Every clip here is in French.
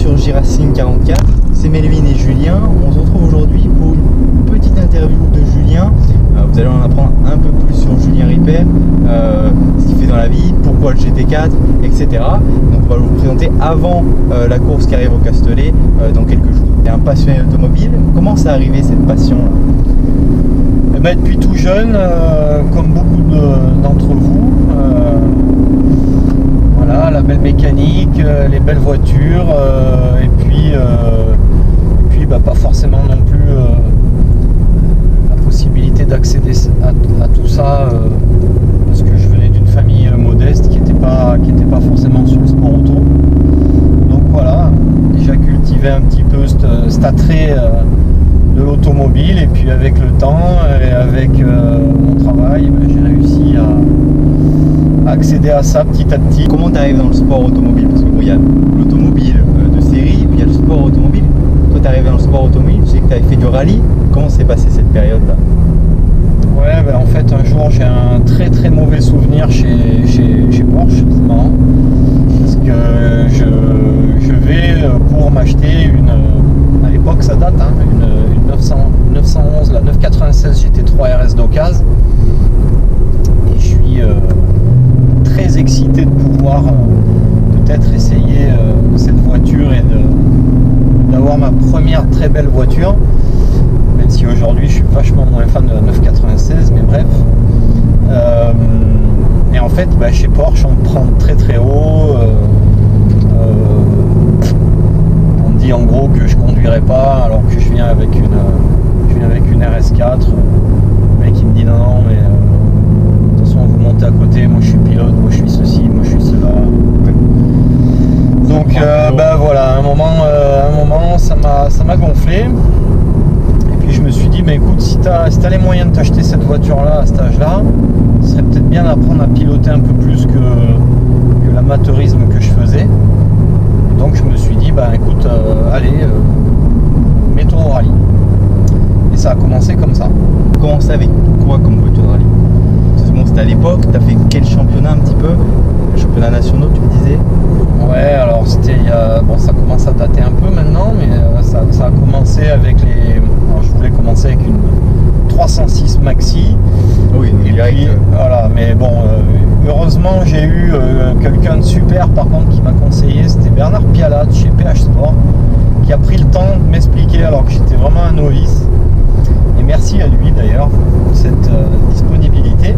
sur J-Racing 44, c'est Melvin et Julien. On se retrouve aujourd'hui pour une petite interview de Julien. Vous allez en apprendre un peu plus sur Julien Ripper, ce qu'il fait dans la vie, pourquoi le GT4, etc. Donc on va vous présenter avant la course qui arrive au Castellet dans quelques jours. Il est un passionné automobile. Comment ça arrivé cette passion là? Depuis tout jeune, comme beaucoup d'entre vous, voilà, la belle mécanique, les belles voitures, et puis pas forcément non plus la possibilité d'accéder à tout ça, parce que je venais d'une famille modeste qui n'était pas forcément sur le sport auto. Donc voilà, déjà cultivé un petit peu cet attrait de l'automobile, et puis avec le temps et avec mon travail, j'ai réussi à accéder à ça petit à petit. Comment tu arrives dans le sport automobile? Parce que bon, il y a l'automobile de série, puis il y a le sport automobile. Toi, tu es arrivé dans le sport automobile, tu sais que tu avais fait du rallye. Comment s'est passée cette période-là? Ouais, en fait, un jour, j'ai un très très mauvais souvenir chez Porsche, c'est marrant, parce que je vais pour m'acheter à l'époque ça date, une 911, la 996 GT3 RS d'occasion, et je suis très excité de pouvoir peut-être essayer cette voiture et d'avoir ma première très belle voiture, même si aujourd'hui je suis vachement moins fan de la 996, mais bref. Et en fait, chez Porsche, on me prend très très haut. On me dit en gros que je conduirai pas, alors que je viens avec une RS4. Le mec il me dit non, mais de toute façon vous montez à côté, moi je suis pilote, moi je suis ceci, moi je suis cela. Donc voilà, à un moment ça m'a gonflé. Et puis je me suis dit, écoute, si t'as les moyens de t'acheter cette voiture là à cet âge là, ce serait peut-être bien d'apprendre à piloter un peu plus que l'amateurisme que je faisais. Donc je me suis dit, écoute, allez, mets-toi au rallye. Et ça a commencé comme ça. Commencé avec quoi comme voiture de rallye? Bon, c'était à l'époque, tu as fait quel championnat un petit peu? Championnat nationaux, tu me disais? Ouais, alors c'était ça commence à dater un peu maintenant, mais ça a commencé avec alors je voulais commencer avec une 306 Maxi. Oui, et puis, voilà, mais bon, heureusement j'ai eu quelqu'un de super par contre qui m'a conseillé, c'était Bernard Pialat chez PH Sport, qui a pris le temps de m'expliquer alors que j'étais vraiment un novice. Et merci à lui d'ailleurs pour cette disponibilité.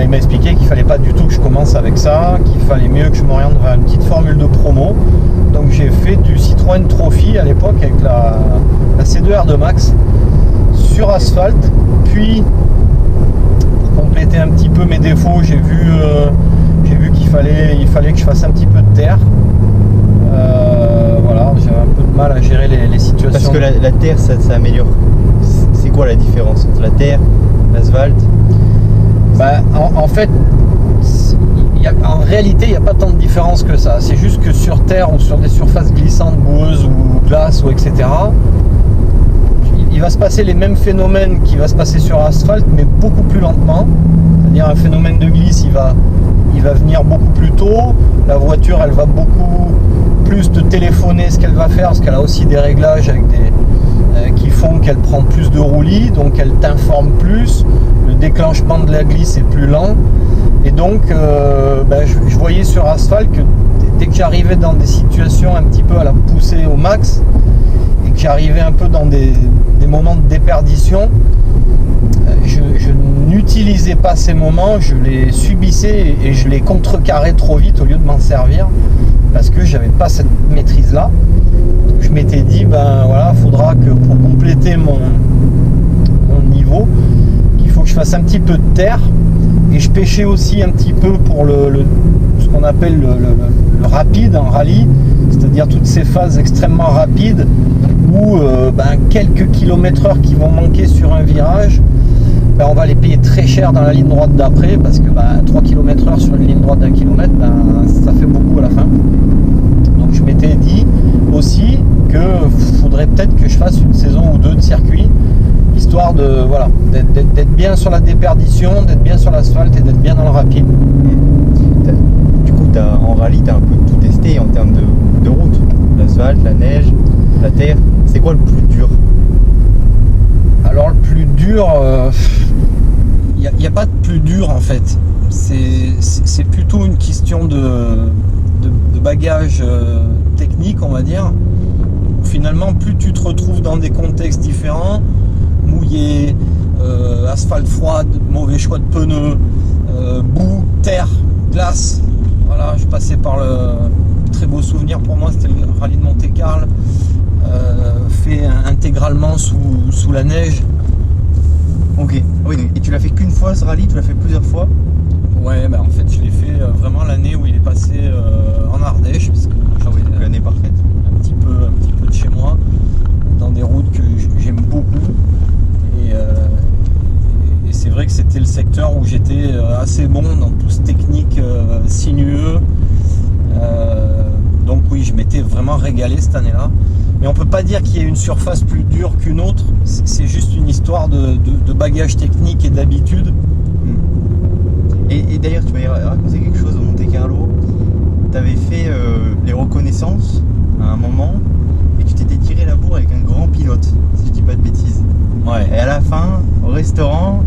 Il m'a expliqué qu'il fallait pas du tout que je commence avec ça, qu'il fallait mieux que je m'oriente vers une petite formule de promo. Donc j'ai fait du Citroën Trophy à l'époque avec la C2R2 Max sur asphalte. Puis pour compléter un petit peu mes défauts, j'ai vu qu'il fallait que je fasse un petit peu de terre. Voilà, j'avais un peu de mal à gérer les situations. Parce que la terre, ça améliore. C'est quoi la différence entre la terre, l'asphalte? En fait, en réalité, il n'y a pas tant de différence que ça. C'est juste que sur terre ou sur des surfaces glissantes, boueuses ou glace ou etc., il va se passer les mêmes phénomènes qu'il va se passer sur asphalte, mais beaucoup plus lentement. C'est-à-dire un phénomène de glisse, il va venir beaucoup plus tôt. La voiture, elle va beaucoup plus te téléphoner ce qu'elle va faire, parce qu'elle a aussi des réglages avec qui font qu'elle prend plus de roulis, donc elle t'informe plus. Le déclenchement de la glisse est plus lent, et donc je voyais sur asphalte que dès que j'arrivais dans des situations un petit peu à la poussée au max, et que j'arrivais un peu dans des moments de déperdition, je n'utilisais pas ces moments, je les subissais et je les contrecarrais trop vite au lieu de m'en servir, parce que j'avais pas cette maîtrise là. Donc je m'étais dit, faudra que pour compléter mon niveau, il faut que je fasse un petit peu de terre, et je pêchais aussi un petit peu pour ce qu'on appelle le rapide en rallye, c'est-à-dire toutes ces phases extrêmement rapides où quelques kilomètres/heure qui vont manquer sur un virage, on va les payer très cher dans la ligne droite d'après, parce que 3 km/h sur une ligne droite d'1 km, ça fait beaucoup à la fin. Donc je m'étais dit aussi que faudrait peut-être que je fasse une saison ou deux de circuit, histoire d'être bien sur la déperdition, d'être bien sur l'asphalte et d'être bien dans le rapide. Du coup, en rallye, tu as un peu tout testé en termes de route, l'asphalte, la neige, la terre. C'est quoi le plus dur? Alors le plus dur, il n'y a pas de plus dur en fait. C'est plutôt une question de bagage technique, on va dire. Finalement, plus tu te retrouves dans des contextes différents, mouillé, asphalte froide, mauvais choix de pneus, boue, terre, glace. Voilà, je passais par le très beau souvenir pour moi, c'était le rallye de Monte-Carlo, fait intégralement sous la neige. Ok. Oui, et tu l'as fait qu'une fois ce rallye, tu l'as fait plusieurs fois? Ouais, bah en fait je l'ai fait vraiment l'année où il est passé en Ardèche, parce que j'étais L'année parfaite. un petit peu de chez moi, dans des routes que j'aime beaucoup. Et c'est vrai que c'était le secteur où j'étais assez bon dans tout ce technique sinueux. Donc oui, je m'étais vraiment régalé cette année-là. Mais on peut pas dire qu'il y ait une surface plus dure qu'une autre. C'est juste une histoire de bagage technique et d'habitude. Et d'ailleurs, tu m'avais raconté quelque chose au Monte-Carlo. Tu avais fait les reconnaissances à un moment et tu t'étais tiré la bourre avec un grand pilote, si je dis pas de bêtises. Ouais. Et à la fin, au restaurant,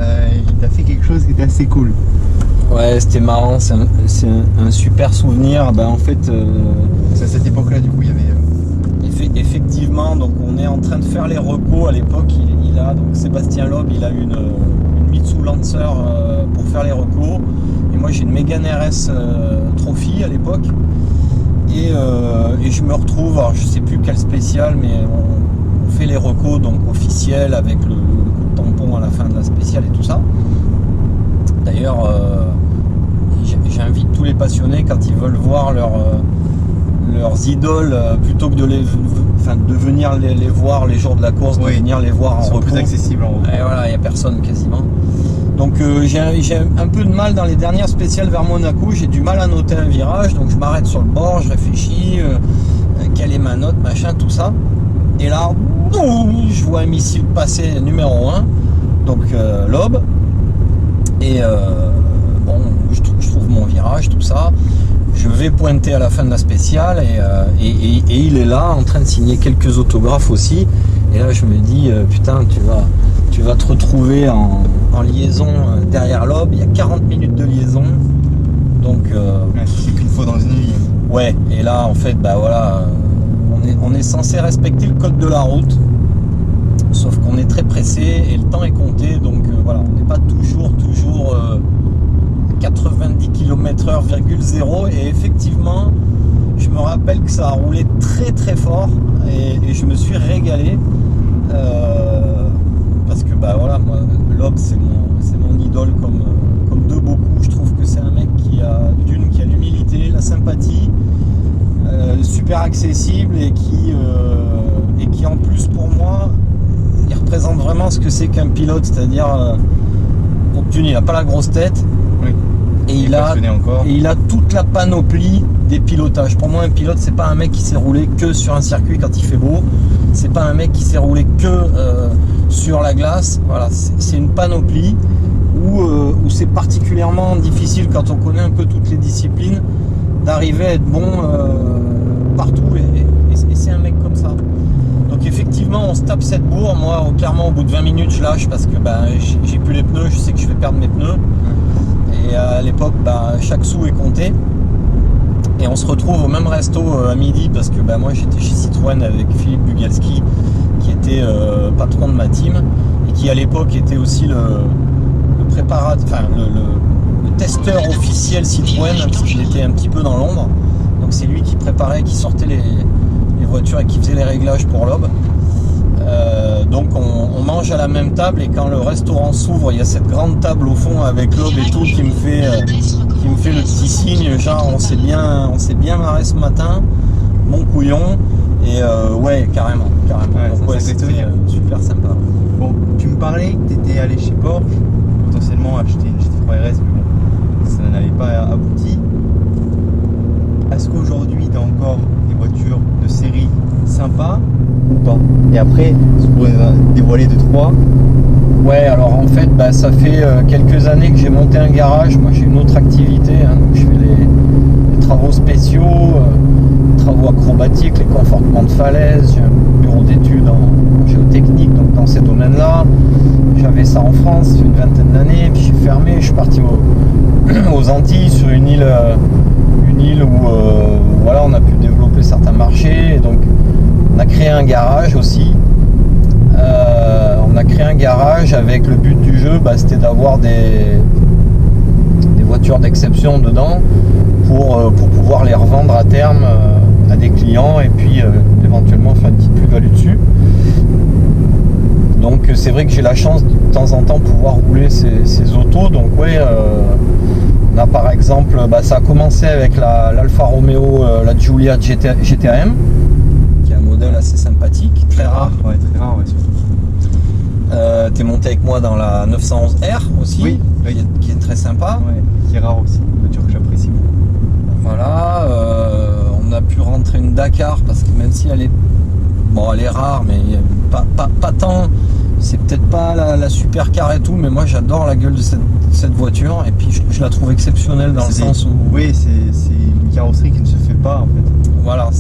il t'a fait quelque chose qui était assez cool. Ouais, c'était marrant, c'est un super souvenir. En fait, C'est à cette époque-là, du coup, il y avait. effectivement, donc on est en train de faire les repos à l'époque. Donc Sébastien Loeb, il a une Mitsu Lancer pour faire les repos. Et moi, j'ai une Mégane RS Trophy à l'époque. Et je me retrouve, alors je sais plus quel spécial, mais on fait les recos donc officiels avec le coup de tampon à la fin de la spéciale et tout ça. D'ailleurs, j'invite tous les passionnés quand ils veulent voir leurs idoles, plutôt que de venir les voir les jours de la course, de venir les voir en repos. Plus accessible en repos. Et voilà, il n'y a personne quasiment. Donc j'ai un peu de mal dans les dernières spéciales vers Monaco, j'ai du mal à noter un virage, donc je m'arrête sur le bord, je réfléchis, quelle est ma note, machin, tout ça. Et là, je vois un missile passer numéro 1, donc Loeb. Et je trouve mon virage, tout ça. Je vais pointer à la fin de la spéciale et il est là en train de signer quelques autographes aussi. Et là je me dis putain, tu vas te retrouver en liaison derrière Loeb. Il y a 40 minutes de liaison. Donc c'est qu'une fois dans une vie. Ouais, et là en fait voilà, on est censé respecter le code de la route. Sauf qu'on est très pressé et le temps est compté, donc voilà, on n'est pas toujours 90 km/h,0, et effectivement, je me rappelle que ça a roulé très très fort et je me suis régalé parce que voilà, moi, Loeb c'est mon idole comme de beaucoup. Je trouve que c'est un mec qui a l'humilité, la sympathie, super accessible et qui en plus pour moi il représente vraiment ce que c'est qu'un pilote, c'est-à-dire il n'a pas la grosse tête, oui. Et il a toute la panoplie des pilotages. Pour moi, un pilote, c'est pas un mec qui sait rouler que sur un circuit quand il fait beau, c'est pas un mec qui sait rouler que sur la glace. Voilà, c'est une panoplie où c'est particulièrement difficile, quand on connaît un peu toutes les disciplines, d'arriver à être bon partout, et c'est un mec comme ça. Donc effectivement, on se tape cette bourre. Moi, clairement, au bout de 20 minutes, je lâche parce que j'ai plus les pneus, je sais que je vais perdre mes pneus. Et à l'époque, chaque sou est compté. Et on se retrouve au même resto à midi, parce que moi j'étais chez Citroën avec Philippe Bugalski, qui était patron de ma team, et qui à l'époque était aussi le testeur officiel Citroën, parce qu'il était un petit peu dans l'ombre. Donc c'est lui qui préparait, qui sortait les voitures et qui faisait les réglages pour Loeb. Donc on mange à la même table, et quand le restaurant s'ouvre, il y a cette grande table au fond avec Loeb et tout qui me fait le petit signe, genre on s'est bien marré ce matin, mon couillon. Et ouais, carrément. Ouais, donc c'était super sympa. Bon, tu me parlais que tu étais allé chez Porsche, potentiellement acheter une GT3 RS, mais bon, ça n'avait pas abouti. Est-ce qu'aujourd'hui tu as encore des voitures de série sympas ou pas? Et après, tu pourrais dévoiler 2-3. Ouais, alors en fait, ça fait quelques années que j'ai monté un garage. Moi, j'ai une autre activité, donc je fais les travaux spéciaux, travaux acrobatiques, les confortements de falaise. J'ai un bureau d'études en géotechnique, donc dans ces domaines-là. J'avais ça en France, il y a une vingtaine d'années, puis j'ai fermé, je suis parti aux Antilles, sur une île où voilà, on a pu développer certains marchés. Et donc on a créé un garage aussi. On a créé un garage avec le but du jeu, c'était d'avoir des voitures d'exception dedans pour pouvoir les revendre à terme à des clients et puis éventuellement faire une petite plus-value dessus. Donc c'est vrai que j'ai la chance de temps en temps pouvoir rouler ces autos. Donc ouais, on a par exemple, ça a commencé avec l'Alfa Romeo, la Giulia GTAM, qui est un modèle assez sympathique, très rare. Ouais, très rare, ouais, surtout. T'es monté avec moi dans la 911R aussi, Oui, oui. Qui est très sympa. Ouais, qui est rare aussi, une voiture que j'apprécie beaucoup. Voilà, on a pu rentrer une Dakar parce que même si elle est rare, mais pas tant. C'est peut-être pas la supercar et tout, mais moi j'adore la gueule de cette voiture et puis je la trouve exceptionnelle dans le sens où. Oui, c'est une carrosserie qui ne se fait pas en fait. Voilà,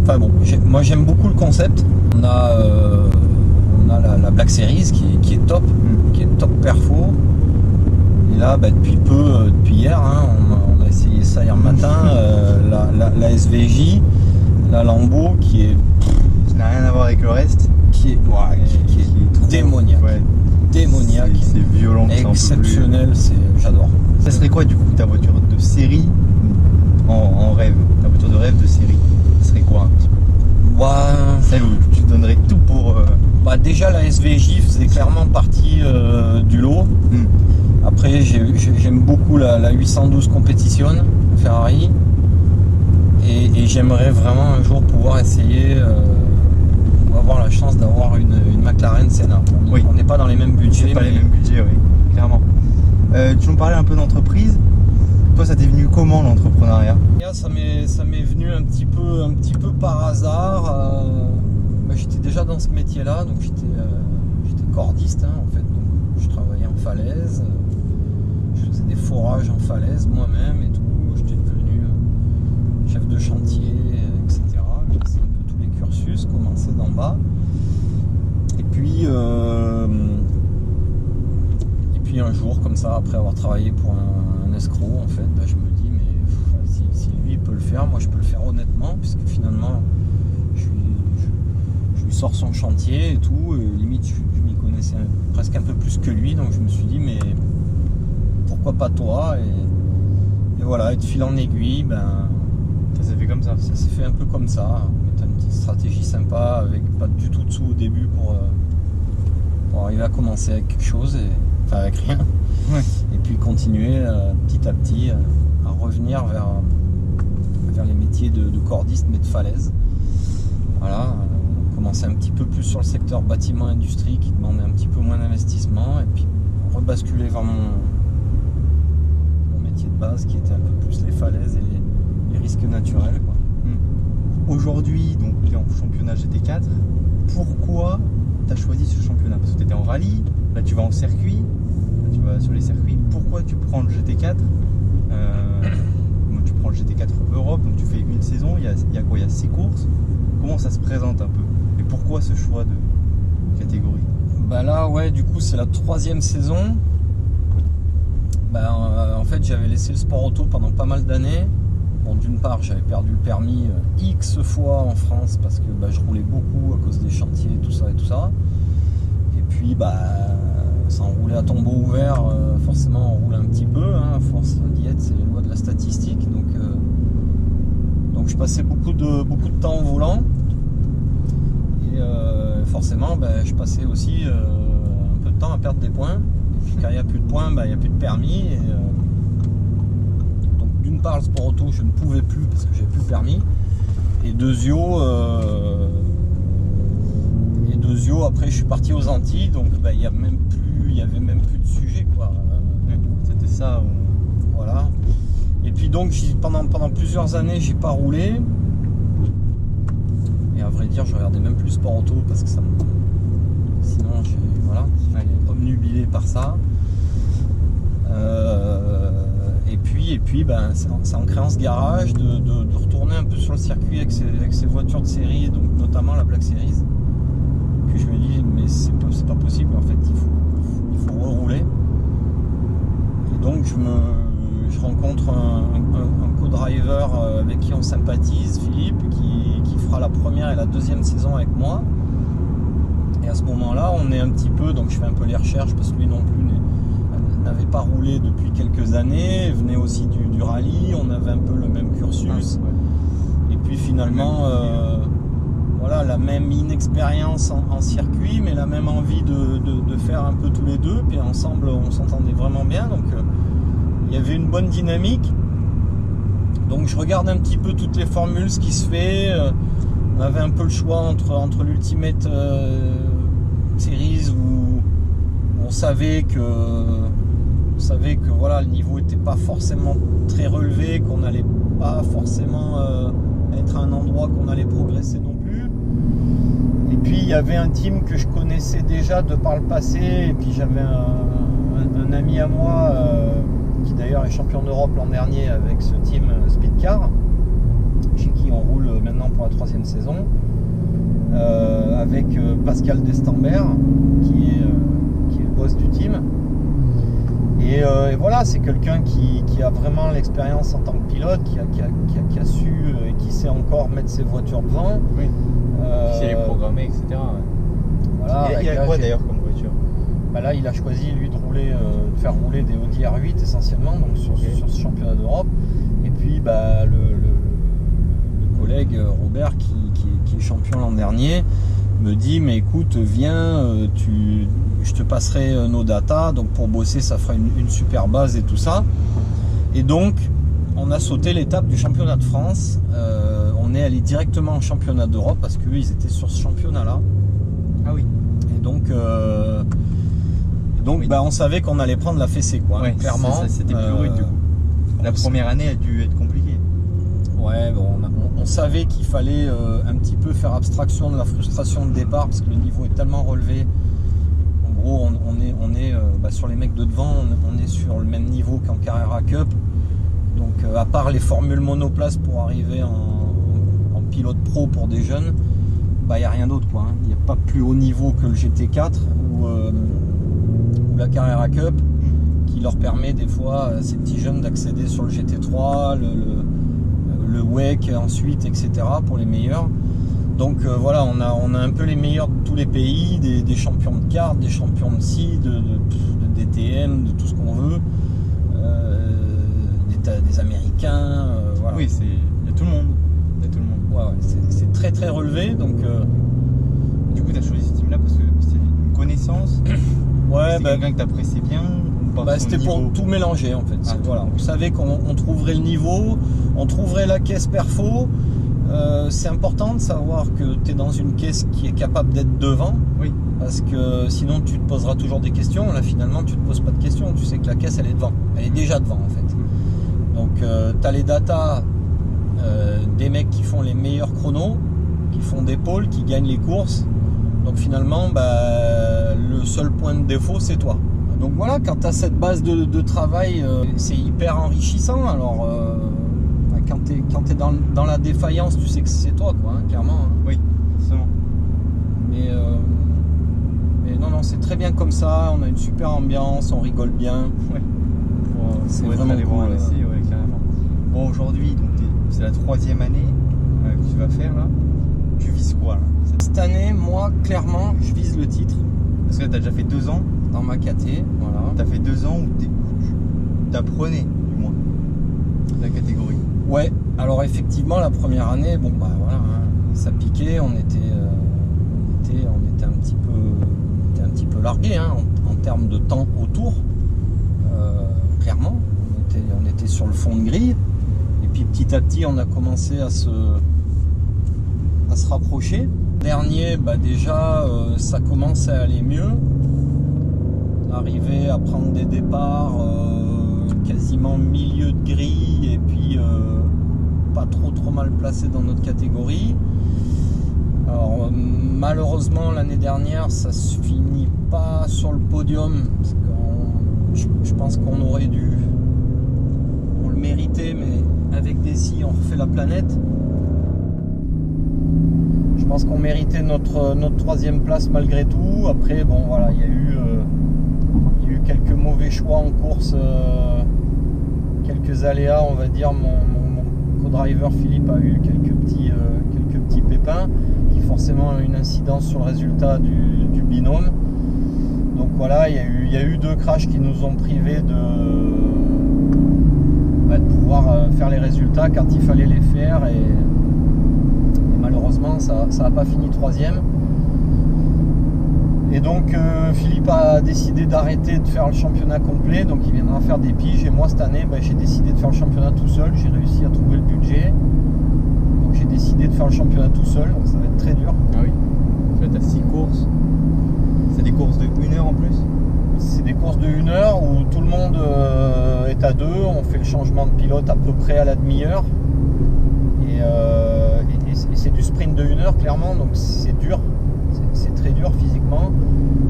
enfin bon, moi j'aime beaucoup le concept. On a la Black Series qui est top, qui est top perfo. Et là, depuis hier, on a essayé ça hier matin, la SVJ, la Lambo qui n'a rien à voir avec le reste. Qui est trop, démoniaque. Ouais. Démoniaque. C'est violent. Exceptionnel, j'adore. Ça serait quoi du coup ta voiture de série en rêve? Ta voiture de rêve de série, ça serait quoi un petit peu? Celle où tu donnerais tout pour... Déjà la SVJ faisait clairement partie du lot. Après j'aime beaucoup la 812 Competition Ferrari et j'aimerais vraiment un jour pouvoir essayer ou avoir la chance d'avoir une McLaren Senna. On n'est pas dans les mêmes budgets. C'est pas les mêmes budgets, oui, clairement. Tu nous parlais un peu d'entreprise. Toi, ça t'est venu comment l'entrepreneuriat? Ça m'est venu un petit peu par hasard. J'étais déjà dans ce métier-là, donc j'étais cordiste en fait. Donc, je travaillais en falaise, je faisais des forages en falaise moi-même et tout. J'étais devenu chef de chantier, etc. J'ai passé un peu tous les cursus, commencé d'en bas. Et puis un jour, comme ça, après avoir travaillé pour un escroc, en fait, je me dis, mais si lui il peut le faire, moi je peux le faire honnêtement, puisque finalement je lui sors son chantier et tout, et limite je m'y connaissais presque un peu plus que lui, donc je me suis dit, mais pourquoi pas toi? Et voilà, et de fil en aiguille, ça s'est fait comme ça. Ça s'est fait un peu comme ça. On a une petite stratégie sympa avec pas du tout de sous au début pour arriver à commencer avec quelque chose, enfin avec rien. Ouais. Et puis continuer petit à petit à revenir vers les métiers de cordiste mais de falaise. Voilà, commencer un petit peu plus sur le secteur bâtiment industrie qui demandait un petit peu moins d'investissement et puis rebasculer vers mon métier de base qui était un peu plus les falaises et les risques naturels, quoi. Aujourd'hui, donc tu es en championnat GT4. Pourquoi tu as choisi ce championnat? Parce que tu étais en rallye, là tu vas en circuit, là tu vas sur les circuits. Pourquoi tu prends le GT4? Tu prends le GT4 Europe, donc tu fais une saison, il y a quoi? Il y a 6 courses. Comment ça se présente un peu? Et pourquoi ce choix de catégorie? Là, ouais, du coup, c'est la 3e saison. En fait, j'avais laissé le sport auto pendant pas mal d'années. Bon, d'une part, j'avais perdu le permis X fois en France parce que je roulais beaucoup à cause des chantiers, tout ça. Et puis, sans rouler à tombeau ouvert, forcément, on roule un petit peu. À force d'y être, c'est les lois de la statistique. Donc je passais beaucoup de temps au volant. Et forcément, je passais aussi un peu de temps à perdre des points. Et puis, quand il n'y a plus de points, il n'y a plus de permis. Donc, d'une part, le sport auto, je ne pouvais plus parce que j'avais plus le permis. Et deuxio, après, je suis parti aux Antilles. Donc, il y avait même plus de sujet, quoi. C'était ça. Voilà. Et puis donc pendant plusieurs années j'ai pas roulé. Et à vrai dire je regardais même plus le sport auto parce que sinon j'étais obnubilé par ça. Et puis et puis c'est en créant ce garage de retourner un peu sur le circuit avec ces voitures de série, donc notamment la Black Series, que je me dis mais c'est pas possible, en fait il faut rerouler. Et donc je rencontre un co-driver avec qui on sympathise, Philippe, qui fera la première et la deuxième saison avec moi. Et à ce moment-là, on est un petit peu, donc je fais un peu les recherches parce que lui non plus n'avait pas roulé depuis quelques années, venait aussi du rallye, on avait un peu le même cursus. Et puis finalement, voilà, la même inexpérience en circuit, mais la même envie de faire un peu tous les deux. Puis ensemble, on s'entendait vraiment bien, donc il y avait une bonne dynamique. Donc je regarde un petit peu toutes les formules, ce qui se fait. On avait un peu le choix entre l'Ultimate Series où on savait que voilà, le niveau n'était pas forcément très relevé, qu'on n'allait pas forcément être à un endroit qu'on allait progresser non plus. Et puis il y avait un team que je connaissais déjà de par le passé, et puis j'avais un ami à moi qui d'ailleurs est champion d'Europe l'an dernier avec ce team Speedcar, chez qui on roule maintenant pour la 3e saison, avec Pascal Destambert qui est le boss du team. Et voilà, c'est quelqu'un qui a vraiment l'expérience en tant que pilote, qui a su et qui sait encore mettre ses voitures devant. Oui. Qui sait les programmer, etc. Ouais. Voilà, il a quoi d'ailleurs comme voiture? Là, il a choisi lui de faire rouler des Audi R8 essentiellement, donc sur ce championnat d'Europe. Et puis le collègue Robert qui est champion l'an dernier me dit mais écoute, viens, je te passerai nos datas, donc pour bosser ça fera une super base et tout ça. Et donc on a sauté l'étape du championnat de France, on est allé directement en championnat d'Europe parce qu'eux ils étaient sur ce championnat là. Ah oui. Et donc oui. On savait qu'on allait prendre la fessée quoi, ouais, clairement. C'était plus rude du coup. La première année a dû être compliquée. Ouais, bon, on savait qu'il fallait un petit peu faire abstraction de la frustration de départ parce que le niveau est tellement relevé. En gros, on est sur les mecs de devant, on est sur le même niveau qu'en Carrera Cup. Donc, à part les formules monoplace pour arriver en pilote pro pour des jeunes, il n'y a rien d'autre, quoi. Il n'y a pas plus haut niveau que le GT4 ou la Carrera Cup qui leur permet des fois à ces petits jeunes d'accéder sur le GT3, le WEC ensuite, etc. pour les meilleurs. Donc voilà, on a un peu les meilleurs de tous les pays, des champions de kart, des champions de sci, de DTM, de tout ce qu'on veut, des Américains, voilà. Oui, il y a tout le monde. Ouais, c'est très très relevé. Donc du coup, tu as choisi ce team-là parce que c'était une connaissance. ouais, c'est quelqu'un que tu appréciais bien ou pas? C'était pour tout mélanger en fait. Voilà, on savait qu'on trouverait le niveau, on trouverait la caisse perfo. C'est important de savoir que tu es dans une caisse qui est capable d'être devant. Oui. Parce que sinon tu te poseras toujours des questions. Là finalement tu te poses pas de questions. Tu sais que la caisse elle est devant. Elle est déjà devant en fait. Donc tu as les datas des mecs qui font les meilleurs chronos, qui font des pôles, qui gagnent les courses. Donc finalement le seul point de défaut c'est toi. Donc voilà, quand tu as cette base de travail, c'est hyper enrichissant. Alors quand tu es dans la défaillance, tu sais que c'est toi, quoi, hein, clairement. Hein. Oui, forcément. Mais non, c'est très bien comme ça. On a une super ambiance, on rigole bien. Ouais. C'est vraiment vraiment cool. cool. Ouais, carrément. Bon, aujourd'hui, c'est la 3e année que tu vas faire là. Tu vises quoi là? Cette année, moi, clairement, je vise le titre. Parce que tu as déjà fait 2 ans dans ma KT. Voilà. Tu as fait 2 ans où tu apprenais, du moins, la catégorie. Ouais, alors effectivement, la première année, voilà, hein, ça piquait, on était un petit peu largué hein, en termes de temps autour. Clairement, on était sur le fond de grille. Et puis petit à petit, on a commencé à se rapprocher. Dernier, déjà, ça commence à aller mieux. Arriver à prendre des départs quasiment milieu de grille et puis pas trop mal placé dans notre catégorie. Alors malheureusement l'année dernière ça se finit pas sur le podium parce je pense qu'on aurait dû, on le avec Dessy, on refait la planète. Je pense qu'on méritait notre 3e place malgré tout. Après, bon voilà, il y a eu quelques mauvais choix en course, quelques aléas, on va dire. Mon co-driver Philippe a eu quelques petits pépins qui forcément ont une incidence sur le résultat du binôme. Donc voilà, il y a eu 2 crashs qui nous ont privés de pouvoir faire les résultats quand il fallait les faire, et malheureusement ça n'a pas fini 3e. Et donc Philippe a décidé d'arrêter de faire le championnat complet, donc il viendra faire des piges, et moi cette année j'ai décidé de faire le championnat tout seul. J'ai réussi à trouver le budget, donc j'ai décidé de faire le championnat tout seul, donc ça va être très dur. Ah oui, tu as 6 courses, c'est des courses de 1 heure en plus? C'est des courses de 1 heure où tout le monde est à 2, on fait le changement de pilote à peu près à la demi-heure, et c'est du sprint de 1 heure clairement, donc c'est dur, c'est très dur physiquement.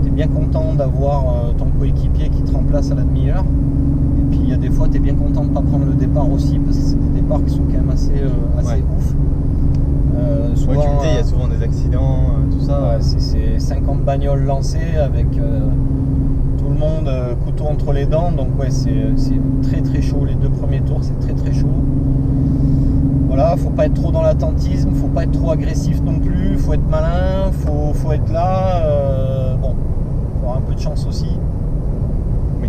Tu es bien content d'avoir ton coéquipier qui te remplace à la demi-heure, et puis il y a des fois tu es bien content de ne pas prendre le départ aussi, parce que c'est des départs qui sont quand même assez ouf. Souvent, tu me dis, il y a souvent des accidents, tout ça. Ouais, c'est 50 bagnoles lancées avec tout le monde couteau entre les dents, donc ouais, c'est très très chaud. Les 2 premiers tours, c'est très très chaud. Voilà, faut pas être trop dans l'attentisme, faut pas être trop agressif non plus, faut être malin, faut être là. Bon, faut avoir un peu de chance aussi. Oui.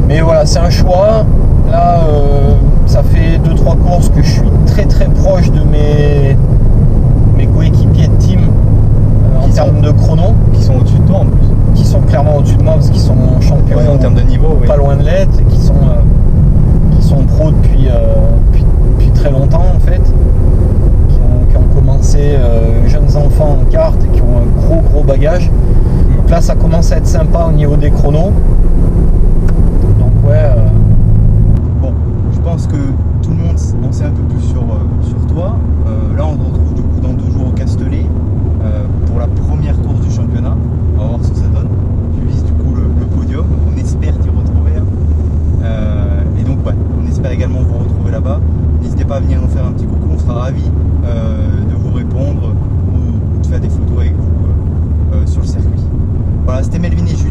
Mais voilà, c'est un choix. Là, ça fait 2-3 courses que je suis très très proche de mes coéquipiers de team en termes de chrono. Qui sont au-dessus de toi en plus. Qui sont clairement au-dessus de moi parce qu'ils sont champions, en termes de niveau, pas loin de l'être, et qui sont pros depuis très longtemps en fait, qui ont commencé jeunes enfants en kart et qui ont un gros bagage. Donc là ça commence à être sympa au niveau des chronos. Donc ouais. Bon, je pense que tout le monde en sait un peu plus sur toi. Là on se retrouve du coup dans 2 jours au Castellet pour la première course du championnat. On va voir ce que ça donne. Tu vises du coup le podium, on espère t'y retrouver. Et donc ouais, on espère également vous retrouver là-bas. N'hésitez pas à venir nous faire un petit coucou, on sera ravis de vous répondre ou de faire des photos avec vous sur le circuit. Voilà, c'était Melvin et Julien.